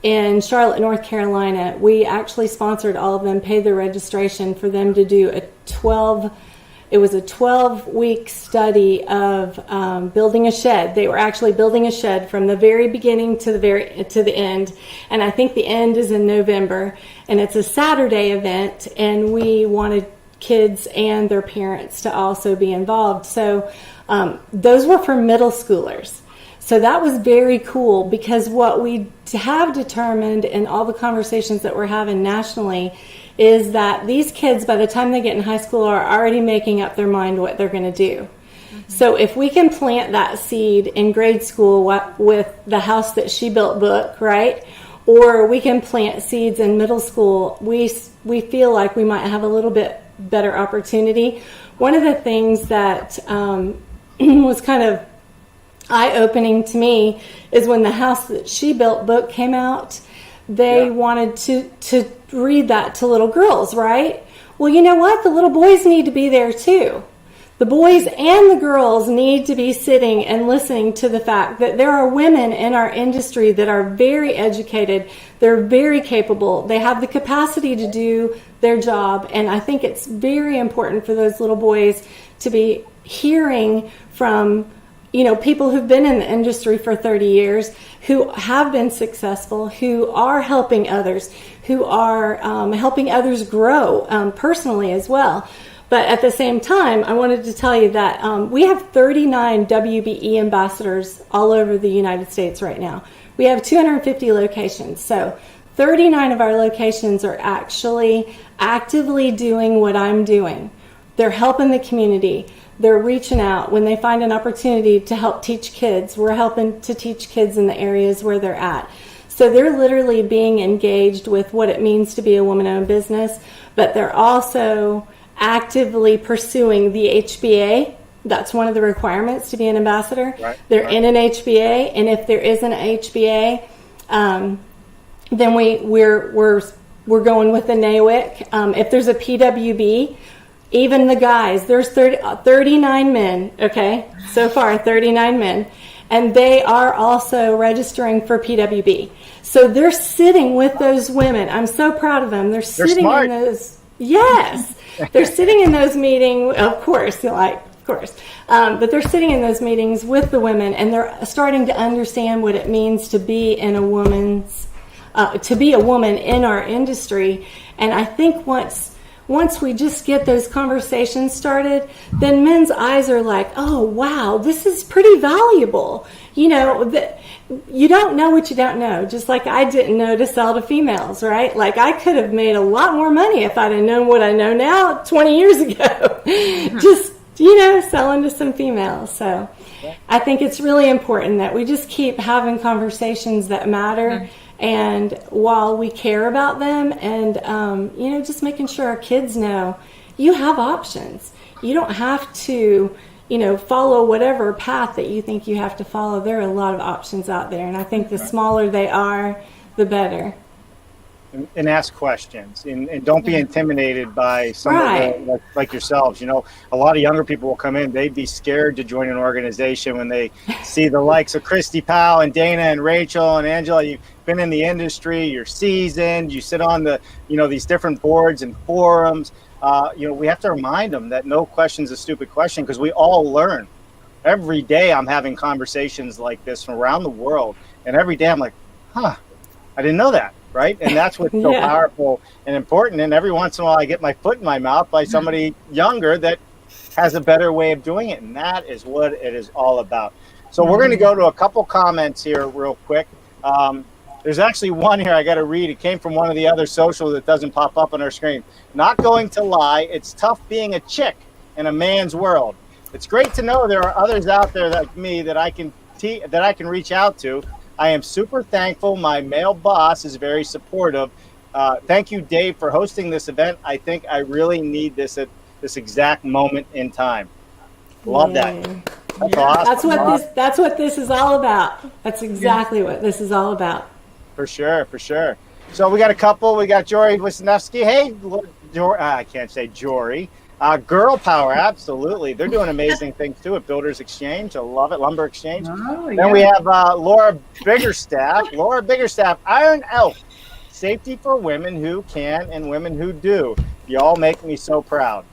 in Charlotte, North Carolina. We actually sponsored all of them, paid their registration for them to do a 12-week study of building a shed. They were actually building a shed from the very beginning to the end, and I think the end is in November, and it's a Saturday event, and we wanted kids and their parents to also be involved. So those were for middle schoolers. So that was very cool, because what we have determined in all the conversations that we're having nationally is that these kids, by the time they get in high school, are already making up their mind what they're going to do. So if we can plant that seed in grade school with the House That She Built book, right? Or we can plant seeds in middle school, we feel like we might have a little bit better opportunity. One of the things that was kind of eye-opening to me is when the House That She Built book came out, they wanted to read that to little girls, right? Well, you know what? The little boys need to be there too. The boys and the girls need to be sitting and listening to the fact that there are women in our industry that are very educated. They're very capable. They have the capacity to do their job. And I think it's very important for those little boys to be hearing from, you know, people who've been in the industry for 30 years, who have been successful, who are helping others, who are helping others grow personally as well. But at the same time, I wanted to tell you that we have 39 WBE ambassadors all over the United States right now. We have 250 locations. So 39 of our locations are actually actively doing what I'm doing. They're helping the community. They're reaching out when they find an opportunity to help teach kids. We're helping to teach kids in the areas where they're at. So they're literally being engaged with what it means to be a woman-owned business, but they're also actively pursuing the HBA. That's one of the requirements to be an ambassador. They're in an HBA, and if there isn't an HBA, then we're going with the NAWIC. If there's a PWB, even the guys, there's 39 men, okay? So far, 39 men. And they are also registering for PWB. So they're sitting with those women. I'm so proud of them. They're sitting smart. in those, yes. They're sitting in those meetings, of course, but they're sitting in those meetings with the women, and they're starting to understand what it means to be in a woman's, to be a woman in our industry. And I think once we just get those conversations started, then men's eyes are like, oh, wow, this is pretty valuable. You know, you don't know what you don't know, just like I didn't know to sell to females, right? Like I could have made a lot more money if I'd have known what I know now 20 years ago, just, you know, selling to some females. So I think it's really important that we just keep having conversations that matter. And while we care about them and, you know, just making sure our kids know you have options. You don't have to, you know, follow whatever path that you think you have to follow. There are a lot of options out there. And I think the smaller they are, the better. And ask questions and don't be intimidated by somebody like yourselves. You know, a lot of younger people will come in, they'd be scared to join an organization when they see the likes of Christy Powell and Dana and Rachel and Angela. You've been in the industry, you're seasoned, you sit on the, you know, these different boards and forums. You know, we have to remind them that no question's a stupid question, because we all learn. Every day I'm having conversations like this from around the world, and every day I'm like, I didn't know that. Right. And that's what's so powerful and important. And every once in a while I get my foot in my mouth by somebody younger that has a better way of doing it. And that is what it is all about. So we're going to go to a couple comments here real quick. There's actually one here I got to read. It came from one of the other socials that doesn't pop up on our screen. Not going to lie, it's tough being a chick in a man's world. It's great to know there are others out there like me that I can reach out to. I am super thankful. My male boss is very supportive. Thank you, Dave, for hosting this event. I think I really need this at this exact moment in time. Love that. That's awesome. That's what this is all about. That's exactly what this is all about. For sure, for sure. So we got a couple. We got Jory Wisniewski. Hey, I can't say Jory. Girl Power, absolutely. They're doing amazing things too at Builders Exchange. I love it. Lumber Exchange. Then we have Laura Biggerstaff. Laura Biggerstaff, Iron Elf. Safety for women who can and women who do. Y'all make me so proud.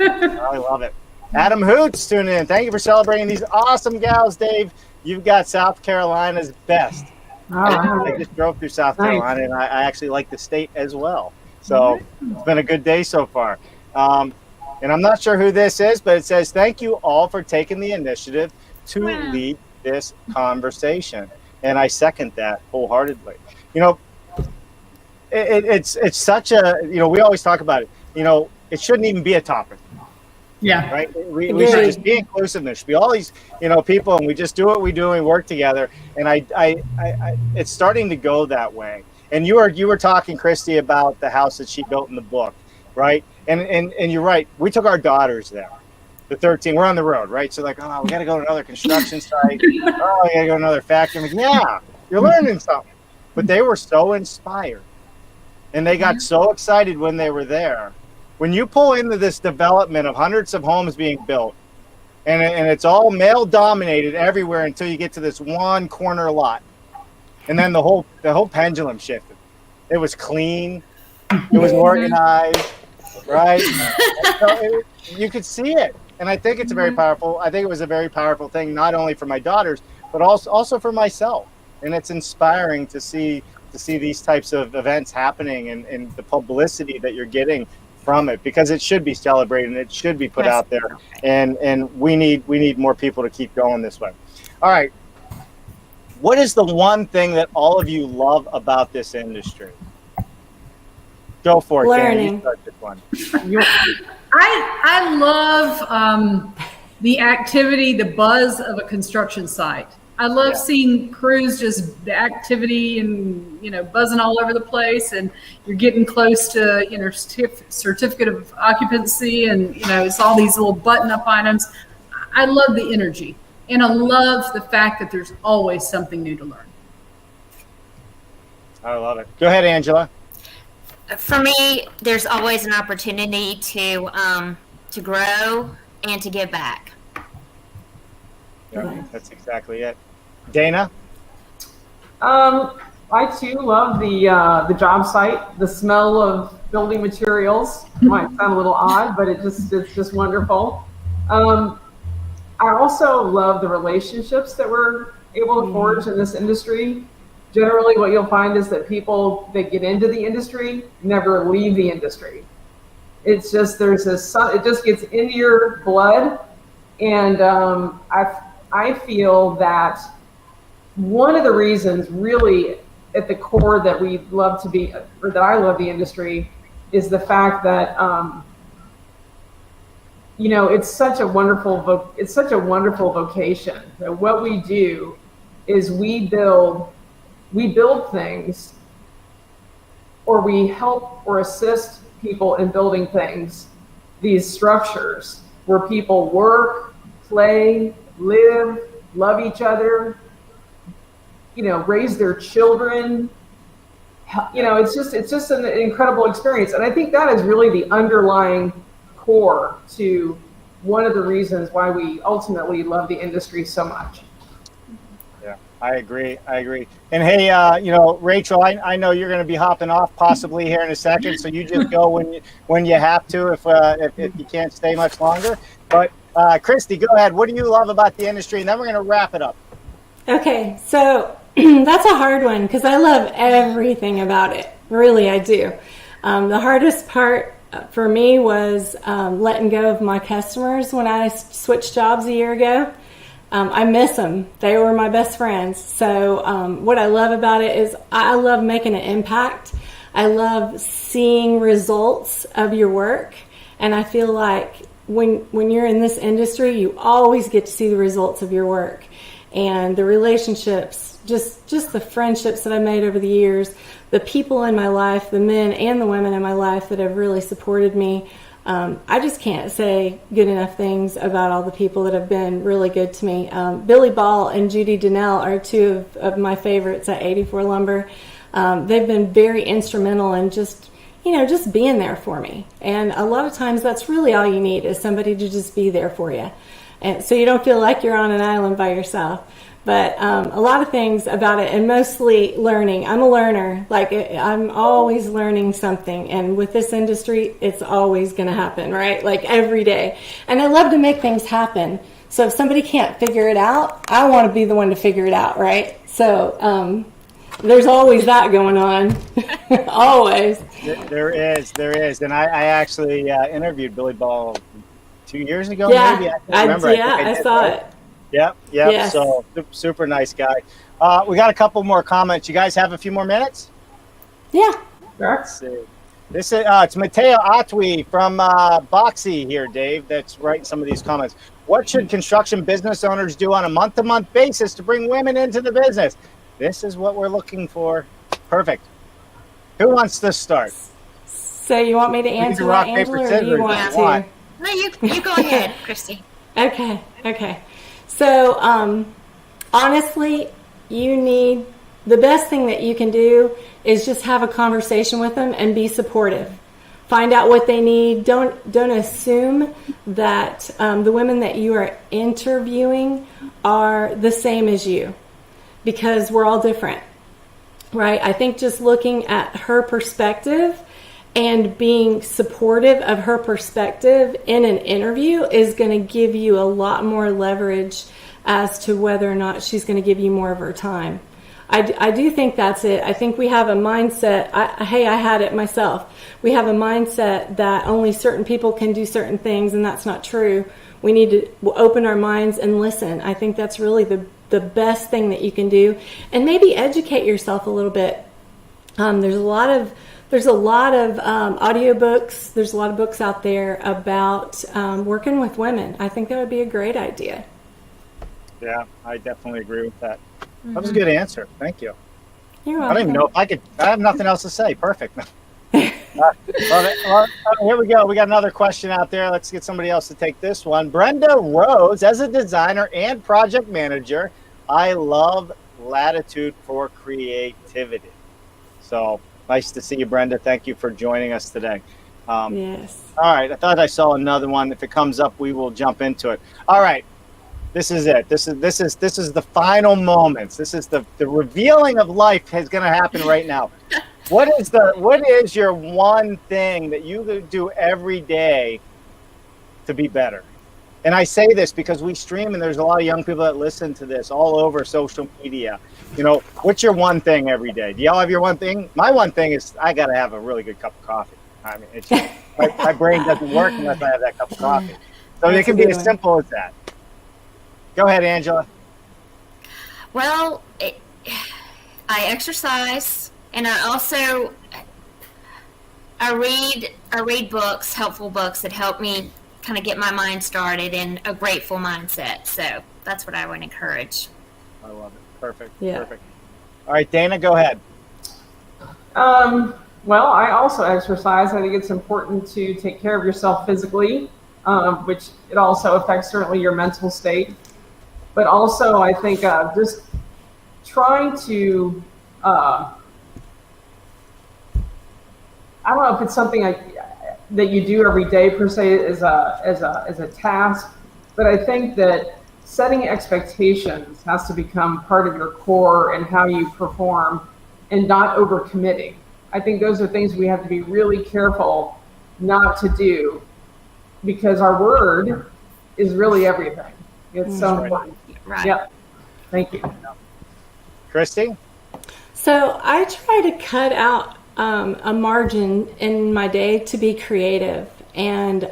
I love it. Adam Hoots tuning in. Thank you for celebrating these awesome gals, Dave. You've got South Carolina's best. I just drove through South Carolina, and I actually like the state as well. So it's been a good day so far. And I'm not sure who this is, but it says, thank you all for taking the initiative to lead this conversation. And I second that wholeheartedly. You know, it's such a, you know, we always talk about it, you know, it shouldn't even be a topic. Yeah. Right. We should just be inclusive. There should be all these, you know, people, and we just do what we do and we work together. And I it's starting to go that way. And you were talking, Christy, about the house that she built in the book, right? And you're right. We took our daughters there, the 13. We're on the road, right? So like, oh, we got to go to another construction site. Oh, we got to go to another factory. I'm like, yeah, you're learning something. but they were so inspired and they got so excited when they were there. When you pull into this development of hundreds of homes being built, and it's all male dominated everywhere until you get to this one corner lot, and then the whole pendulum shifted. It was clean, it was organized, right? So you could see it, and I think it's very powerful. I think it was a very powerful thing, not only for my daughters, but also for myself. And it's inspiring to see these types of events happening and the publicity that you're getting from it, because it should be celebrated and it should be put out there, and we need more people to keep going this way. All right, what is the one thing that all of you love about this industry? Go for it. Learning. Dan, you start this one. I love the activity, the buzz of a construction site. I love seeing crews, just the activity and, buzzing all over the place, and you're getting close to, certificate of occupancy, and, it's all these little button up items. I love the energy, and I love the fact that there's always something new to learn. I love it. Go ahead, Angela. For me, there's always an opportunity to grow and to give back. Yeah, that's exactly it. Dana? I too love the job site. The smell of building materials might sound a little odd, but it's just wonderful. I also love the relationships that we're able to forge in this industry. Generally, what you'll find is that people that get into the industry never leave the industry. It's just it just gets into your blood, and I feel that one of the reasons really at the core that we love to be, or that I love the industry, is the fact that, it's such a wonderful vocation. That what we do is we build things, or we help or assist people in building things, these structures where people work, play, live, love each other, raise their children. It's just an incredible experience. And I think that is really the underlying core to one of the reasons why we ultimately love the industry so much. Yeah, I agree. And hey, Rachel, I know you're going to be hopping off possibly here in a second, so you just go when you have to, if you can't stay much longer. But Christy, go ahead. What do you love about the industry? And then we're going to wrap it up. Okay, so that's a hard one because I love everything about it. Really, I do. The hardest part for me was letting go of my customers when I switched jobs a year ago. I miss them. They were my best friends. So what I love about it is I love making an impact. I love seeing results of your work. And I feel like when you're in this industry, you always get to see the results of your work. And the relationships, just the friendships that I made over the years, the people in my life, the men and the women in my life that have really supported me. I just can't say good enough things about all the people that have been really good to me. Billy Ball and Judy Donnell are two of my favorites at 84 Lumber. They've been very instrumental in just being there for me. And a lot of times that's really all you need is somebody to just be there for you. And so you don't feel like you're on an island by yourself. But a lot of things about it, and mostly learning. I'm a learner. I'm always learning something. And with this industry, it's always going to happen, right? Like every day. And I love to make things happen. So if somebody can't figure it out, I want to be the one to figure it out, right? So there's always that going on. Always. There is. And I actually interviewed Billy Ball 2 years ago, yeah, maybe. I remember. I saw it. Yep. Yes. So super nice guy. We got a couple more comments. You guys have a few more minutes? Yeah. Let's see. This is it's Mateo Atwi from Boxy here, Dave, that's writing some of these comments. What should construction business owners do on a month-to-month basis to bring women into the business? This is what we're looking for. Perfect. Who wants to start? So you want me to answer that, Angela, or do you want to? No, you go ahead, Christy. Okay. So, honestly, you need the best thing that you can do is just have a conversation with them and be supportive. Find out what they need. Don't assume that the women that you are interviewing are the same as you, because we're all different, right? I think just looking at her perspective and being supportive of her perspective in an interview is going to give you a lot more leverage as to whether or not she's going to give you more of her time. I do think that's it. I think we have a mindset. I had it myself. We have a mindset that only certain people can do certain things, and that's not true. We need to open our minds and listen. I think that's really the best thing that you can do, and maybe educate yourself a little bit. There's a lot of audiobooks. There's a lot of books out there about working with women. I think that would be a great idea. Yeah, I definitely agree with that. That was a good answer. Thank you. You're welcome. I don't even know if I could. I have nothing else to say. Perfect. Well, here we go. We got another question out there. Let's get somebody else to take this one. Brenda Rose, as a designer and project manager, I love latitude for creativity. So nice to see you, Brenda. Thank you for joining us today. Yes. All right. I thought I saw another one. If it comes up, we will jump into it. All right. This is it. This is the final moments. This is the revealing of life is going to happen right now. What is your one thing that you do every day to be better? And I say this because we stream and there's a lot of young people that listen to this all over social media. You know, what's your one thing every day? Do y'all have your one thing? My one thing is I got to have a really good cup of coffee. I mean, it's just, my brain doesn't work unless I have that cup of coffee. So it can be as simple as that. Go ahead, Angela. Well, I exercise, and I read books, helpful books that help me kind of get my mind started in a grateful mindset. So that's what I would encourage. I love it. Perfect. Yeah. Perfect. All right, Dana, go ahead. Well, I also exercise. I think it's important to take care of yourself physically, which it also affects certainly your mental state. But also, I think just trying to, I don't know if it's something that you do every day per se as a task, but I think that setting expectations has to become part of your core and how you perform, and not overcommitting. I think those are things we have to be really careful not to do, because our word is really everything. It's so important. Right. Yep. Thank you. Christy? So I try to cut out a margin in my day to be creative. And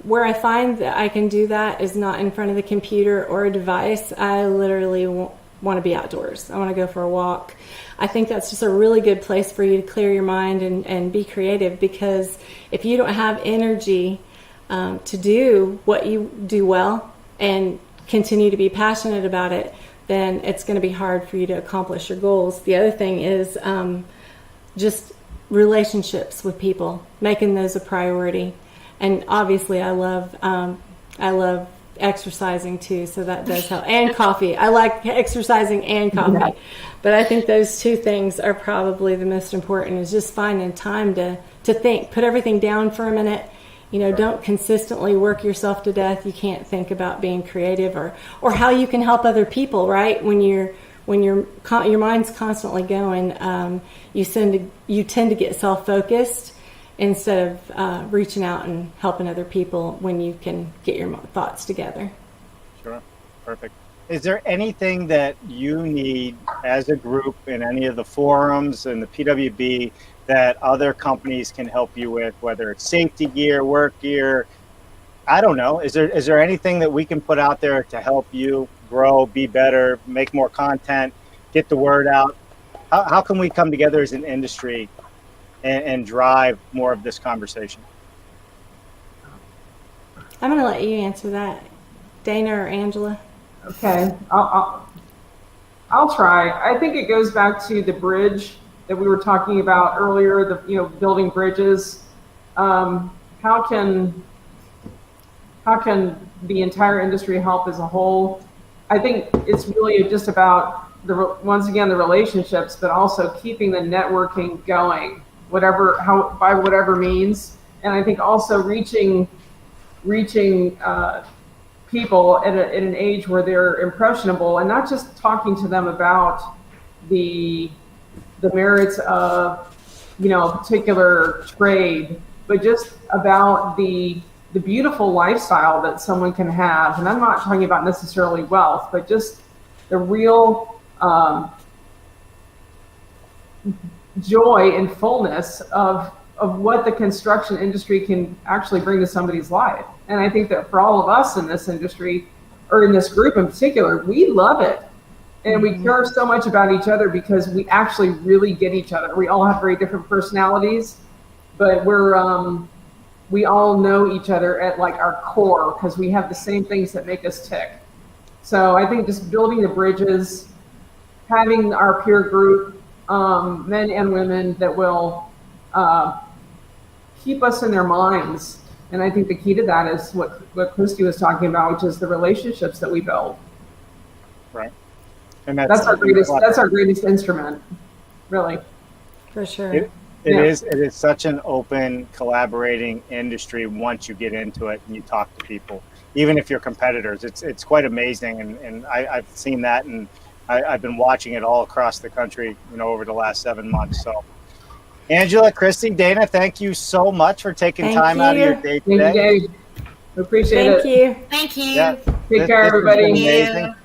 where I find that I can do that is not in front of the computer or a device. I literally want to be outdoors. I want to go for a walk. I think that's just a really good place for you to clear your mind and be creative, because if you don't have energy to do what you do well and continue to be passionate about it, then it's going to be hard for you to accomplish your goals. The other thing is just relationships with people, making those a priority. And obviously I love exercising too, so that does help. And coffee. I like exercising and coffee. Yeah. But I think those two things are probably the most important, is just finding time to think, put everything down for a minute. You know, don't consistently work yourself to death. You can't think about being creative or how you can help other people, right? When your mind's constantly going, you tend to get self-focused instead of reaching out and helping other people when you can get your thoughts together. Sure. Perfect. Is there anything that you need as a group in any of the forums and the PWB that other companies can help you with, whether it's safety gear, work gear? I don't know. Is there anything that we can put out there to help you grow, be better, make more content, get the word out? How can we come together as an industry and drive more of this conversation? I'm going to let you answer that, Dana or Angela. Okay, I'll try. I think it goes back to the bridge that we were talking about earlier, building bridges. How can the entire industry help as a whole? I think it's really just about once again, the relationships, but also keeping the networking going, by whatever means. And I think also reaching people at an age where they're impressionable, and not just talking to them about the merits of, a particular trade, but just about the beautiful lifestyle that someone can have. And I'm not talking about necessarily wealth, but just the real joy and fullness of what the construction industry can actually bring to somebody's life. And I think that for all of us in this industry, or in this group in particular, we love it. And we care so much about each other because we actually really get each other. We all have very different personalities, but we all know each other at like our core because we have the same things that make us tick. So I think just building the bridges, having our peer group, men and women that will keep us in their minds. And I think the key to that is what Christy was talking about, which is the relationships that we build. Right. And that's our greatest instrument, really. For sure. It is such an open, collaborating industry once you get into it and you talk to people, even if you're competitors. It's quite amazing, and I've seen that, and I've been watching it all across the country, over the last 7 months. So, Angela, Christy, Dana, thank you so much for taking time out of your day today. Thank you, Dave. Appreciate it. Thank you. Thank you. Yeah, Take care, everybody. Amazing.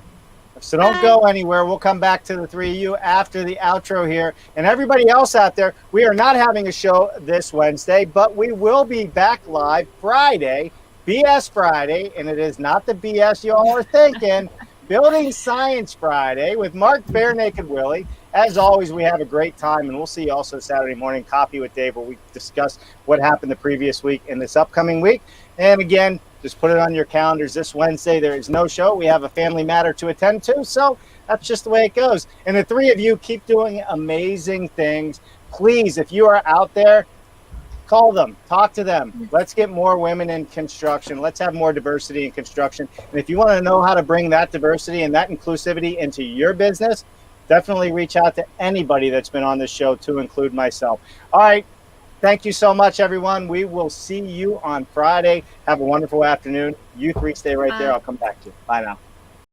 So don't go anywhere. We'll come back to the three of you after the outro here. And everybody else out there, we are not having a show this Wednesday, but we will be back live Friday, BS Friday, and it is not the BS you all are thinking. Building Science Friday with Mark Bare Naked Willie. As always, we have a great time, and we'll see you also Saturday morning, Coffee with Dave, where we discuss what happened the previous week and this upcoming week. And again, just put it on your calendars. This Wednesday, there is no show. We have a family matter to attend to, so that's just the way it goes. And the three of you keep doing amazing things. Please, if you are out there, call them, talk to them. Let's get more women in construction. Let's have more diversity in construction. And if you want to know how to bring that diversity and that inclusivity into your business, definitely reach out to anybody that's been on this show, to include myself. All right. Thank you so much, everyone. We will see you on Friday. Have a wonderful afternoon. You three stay right there. I'll come back to you. Bye now.